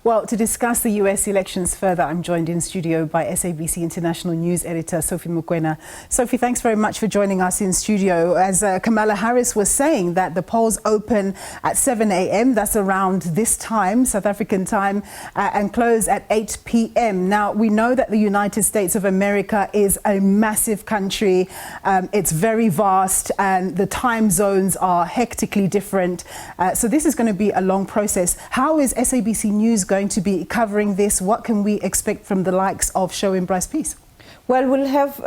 Well, to discuss the US elections further, I'm joined in studio by SABC International News Editor Sophie Mokoena. Sophie, thanks very much for joining us in studio. As Kamala Harris was saying, that the polls open at 7 a.m., that's around this time, South African time, and close at 8 p.m. Now, we know that the United States of America is a massive country. It's very vast and the time zones are hectically different. So this is going to be a long process. How is SABC News going to be covering this? What can we expect from the likes of Showing Bryce Peace? Well, we'll have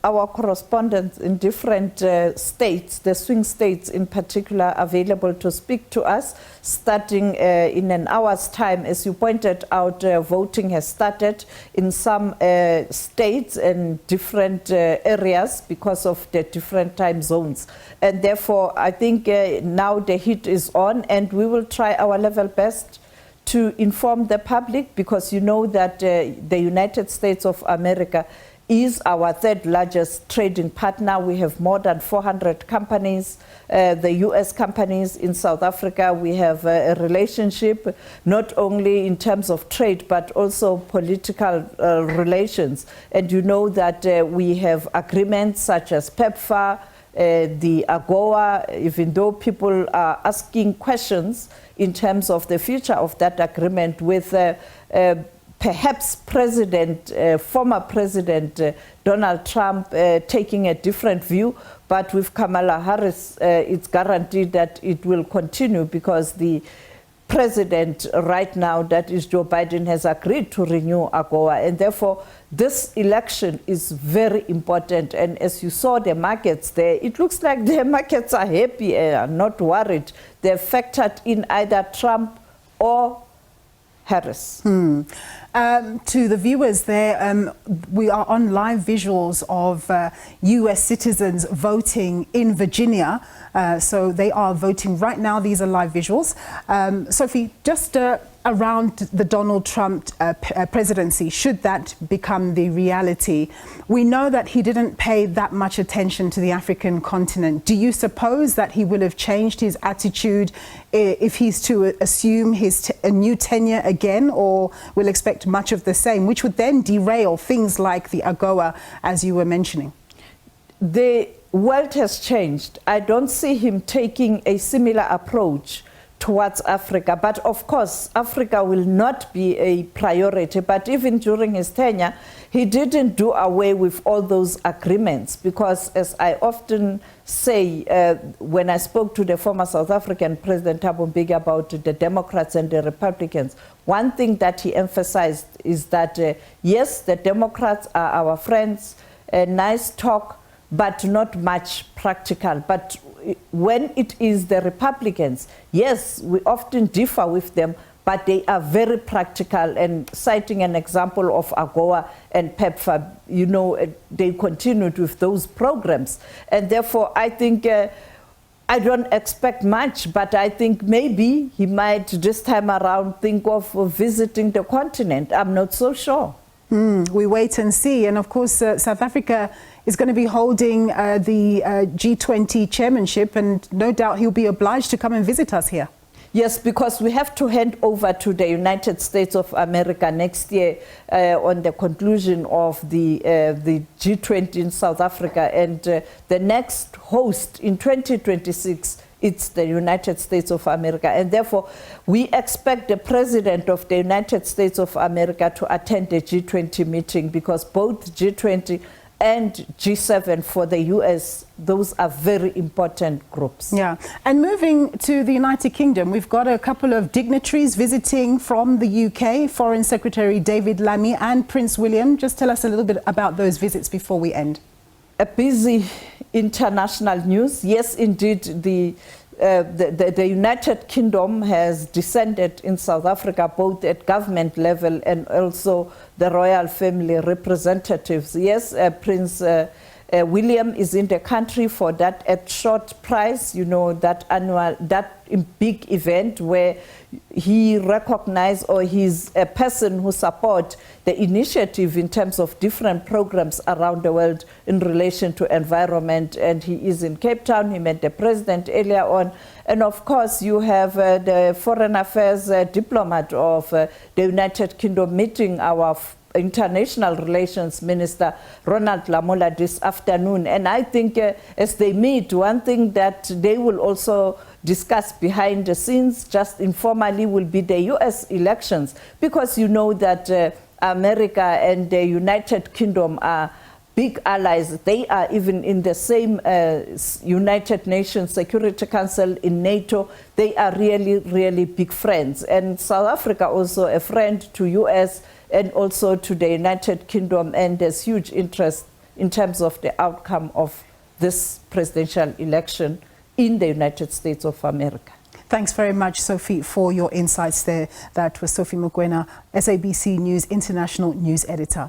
our correspondents in different states, the swing states in particular, available to speak to us, starting in an hour's time. As you pointed out, voting has started in some states and different areas because of the different time zones. And therefore, I think now the heat is on, and we will try our level best to inform the public, because you know that the United States of America is our third largest trading partner. We have more than 400 companies, the US companies in South Africa. We have a relationship not only in terms of trade but also political relations. And you know that we have agreements such as PEPFAR, the AGOA, even though people are asking questions in terms of the future of that agreement with perhaps former President Donald Trump taking a different view, but with Kamala Harris, it's guaranteed that it will continue, because the president right now, that is Joe Biden, has agreed to renew AGOA, and therefore this election is very important. And as you saw the markets there, it looks like the markets are happy and not worried. They're factored in either Trump or Harris. To the viewers there, we are on live visuals of US citizens voting in Virginia. So they are voting right now. These are live visuals. Sophie, just around the Donald Trump presidency, should that become the reality, we know that he didn't pay that much attention to the African continent. Do you suppose that he will have changed his attitude if he's to assume a new tenure again, or will expect much of the same, which would then derail things like the AGOA, as you were mentioning? The world has changed. I don't see him taking a similar approach towards Africa. But of course, Africa will not be a priority. But even during his tenure, he didn't do away with all those agreements, because, as I often say, when I spoke to the former South African President Thabo Mbeki about the Democrats and the Republicans, one thing that he emphasized is that, yes, the Democrats are our friends, nice talk, but not much practical. But when it is the Republicans, yes, we often differ with them, but they are very practical. And citing an example of AGOA and PEPFAR, you know, they continued with those programs. And therefore, I think I don't expect much, but I think maybe he might this time around think of visiting the continent. I'm not so sure. We wait and see. And of course, South Africa is going to be holding the G20 chairmanship, and no doubt he'll be obliged to come and visit us here. Yes, because we have to hand over to the United States of America next year on the conclusion of the G20 in South Africa. And the next host in 2026, it's the United States of America. And therefore, we expect the President of the United States of America to attend the G20 meeting, because both G20 and G7 for the US, those are very important groups. Yeah. And moving to the United Kingdom, we've got a couple of dignitaries visiting from the UK, Foreign Secretary David Lammy and Prince William. Just tell us a little bit about those visits before we end. A busy international news. Yes, indeed, the United Kingdom has descended in South Africa, both at government level and also the royal family representatives. Yes, Prince William is in the country for that at short prize, you know, that annual, that big event where he recognized, or he's a person who supports the initiative in terms of different programs around the world in relation to environment. And he is in Cape Town. He met the president earlier on. And of course, you have the foreign affairs diplomat of the United Kingdom meeting our International Relations Minister Ronald Lamola this afternoon. And I think as they meet, one thing that they will also discuss behind the scenes, just informally, will be the US elections, because you know that America and the United Kingdom are big allies. They are even in the same United Nations Security Council, in NATO. They are really, really big friends. And South Africa also a friend to US and also to the United Kingdom, and there's huge interest in terms of the outcome of this presidential election in the United States of America. Thanks very much, Sophie, for your insights there. That was Sophie Mokoena, SABC News International News Editor.